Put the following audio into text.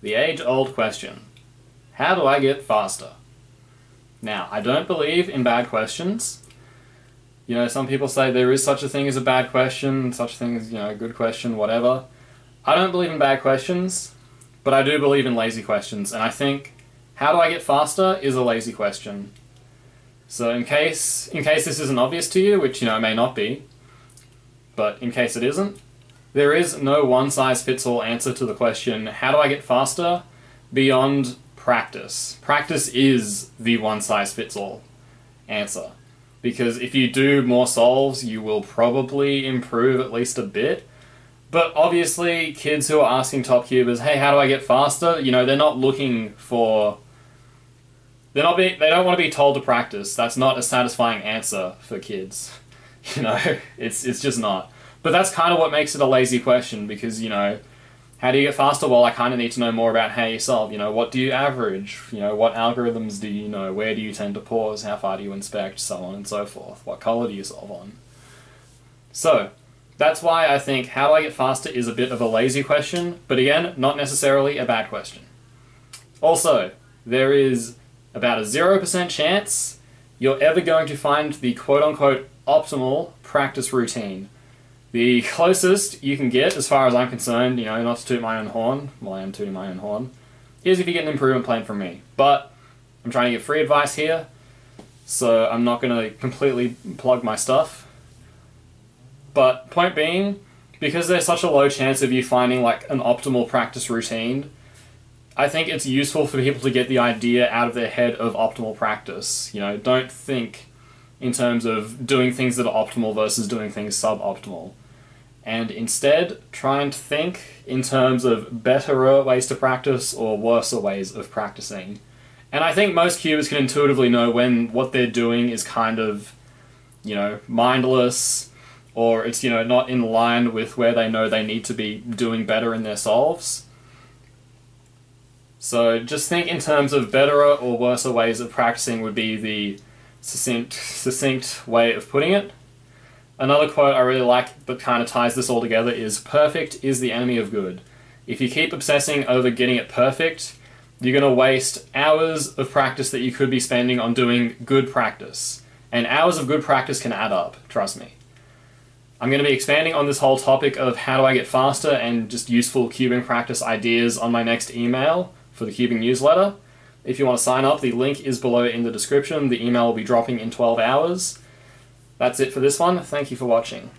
The age-old question. How do I get faster? Now, I don't believe in bad questions. You know, some people say there is such a thing as a bad question, such a thing as, a good question, whatever. I don't believe in bad questions, but I do believe in lazy questions, and I think, how do I get faster is a lazy question. So in case this isn't obvious to you, which, it may not be, but in case it isn't, there is no one-size-fits-all answer to the question, how do I get faster, beyond practice. Practice is the one-size-fits-all answer. Because if you do more solves, you will probably improve at least a bit. But obviously, kids who are asking top cubers, hey, how do I get faster? They're not looking for... They don't want to be told to practice. That's not a satisfying answer for kids. It's just not. But that's kind of what makes it a lazy question, because, how do you get faster? Well, I kind of need to know more about how you solve. What do you average? What algorithms do you know? Where do you tend to pause? How far do you inspect? So on and so forth. What color do you solve on? So, that's why I think how do I get faster is a bit of a lazy question, but again, not necessarily a bad question. Also, there is about a 0% chance you're ever going to find the quote-unquote optimal practice routine. The closest you can get, as far as I'm concerned, not to toot my own horn, well, I am tooting my own horn, is if you get an improvement plan from me. But I'm trying to get free advice here, so I'm not going to completely plug my stuff. But point being, because there's such a low chance of you finding like an optimal practice routine, I think it's useful for people to get the idea out of their head of optimal practice. Don't think in terms of doing things that are optimal versus doing things suboptimal. And instead, try and think in terms of better ways to practice or worse ways of practicing. And I think most cubers can intuitively know when what they're doing is kind of, mindless, or it's, not in line with where they know they need to be doing better in their solves. So just think in terms of better or worse ways of practicing would be the succinct way of putting it. Another quote I really like that kind of ties this all together is, perfect is the enemy of good. If you keep obsessing over getting it perfect, you're going to waste hours of practice that you could be spending on doing good practice. And hours of good practice can add up, trust me. I'm going to be expanding on this whole topic of how do I get faster and just useful cubing practice ideas on my next email for the cubing newsletter. If you want to sign up, the link is below in the description. The email will be dropping in 12 hours. That's it for this one. Thank you for watching.